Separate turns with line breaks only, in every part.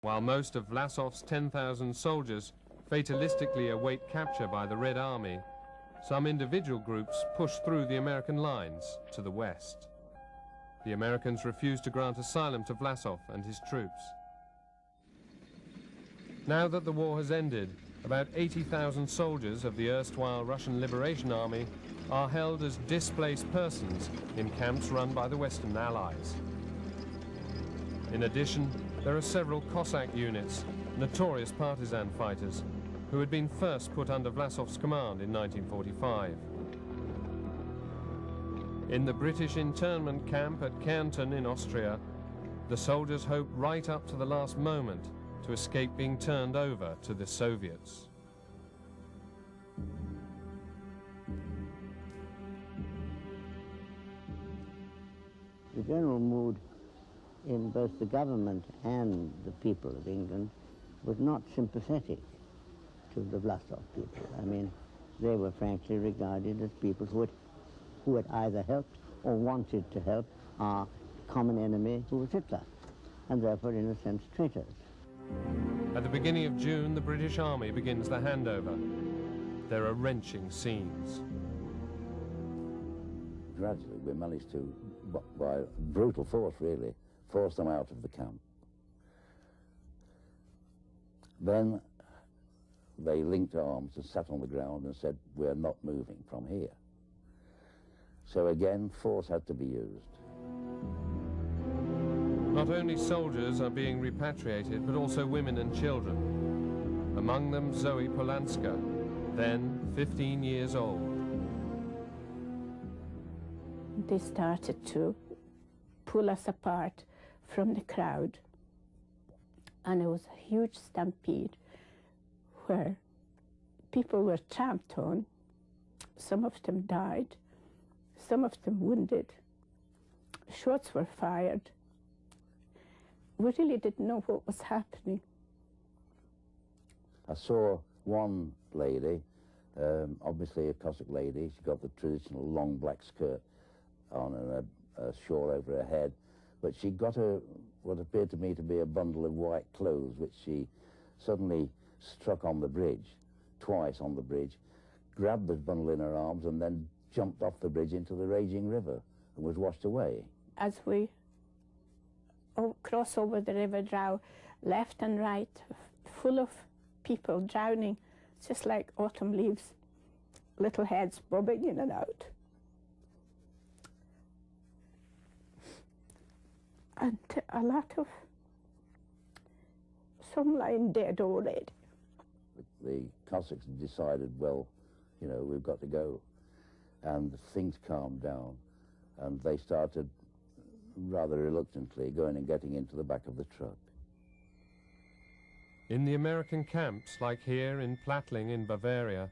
While most of Vlasov's 10,000 soldiers fatalistically await capture by the Red Army, some individual groups push through the American lines to the west. The Americans refuse to grant asylum to Vlasov and his troops. Now that the war has ended, about 80,000 soldiers of the erstwhile Russian Liberation Army are held as displaced persons in camps run by the Western Allies. In addition, there are several Cossack units, notorious partisan fighters, who had been first put under Vlasov's command in 1945. In the British internment camp at Kärnten in Austria, the soldiers hope right up to the last moment to escape being turned over to the Soviets.
The general mood in both the government and the people of England was not sympathetic to the Vlasov people. I mean, they were frankly regarded as people who had either helped or wanted to help our common enemy, who was Hitler, and therefore, in a sense, traitors.
At the beginning of June, the British Army begins the handover. There are wrenching scenes.
Gradually, we managed to, by brutal force really, force them out of the camp. Then they linked arms and sat on the ground and said, "We're not moving from here." So again, force had to be used.
Not only soldiers are being repatriated, but also women and children. Among them, Zoe Polanska, then 15 years old.
They started to pull us apart from the crowd, and it was a huge stampede where people were tramped on. Some of them died, some of them wounded. Shots were fired. We really didn't know what was happening.
I saw one lady, obviously a Cossack lady. She got the traditional long black skirt on and a shawl over her head, but she got what appeared to me to be a bundle of white clothes, which she suddenly struck on the bridge, twice on the bridge, grabbed the bundle in her arms, and then jumped off the bridge into the raging river and was washed away.
As we cross over the River Drau, left and right, full of people drowning, just like autumn leaves, little heads bobbing in and out. And a lot of, some lying dead already.
The Cossacks decided, well, you know, we've got to go. And things calmed down, and they started rather reluctantly going and getting into the back of the truck.
In the American camps, like here in Plattling in Bavaria,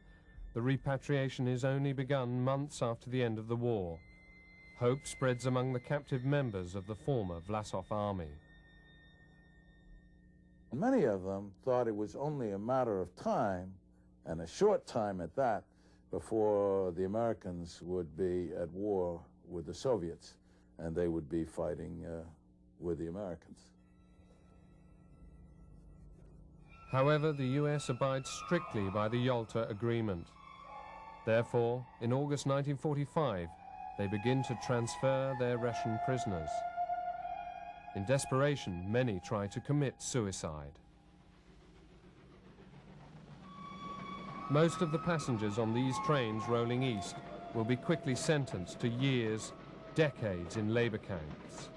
the repatriation is only begun months after the end of the war. Hope spreads among the captive members of the former Vlasov army.
Many of them thought it was only a matter of time, and a short time at that, before the Americans would be at war with the Soviets, and they would be fighting with the Americans.
However, the US abides strictly by the Yalta Agreement. Therefore, in August 1945, they begin to transfer their Russian prisoners. In desperation, many try to commit suicide. Most of the passengers on these trains rolling east will be quickly sentenced to years, decades in labor camps.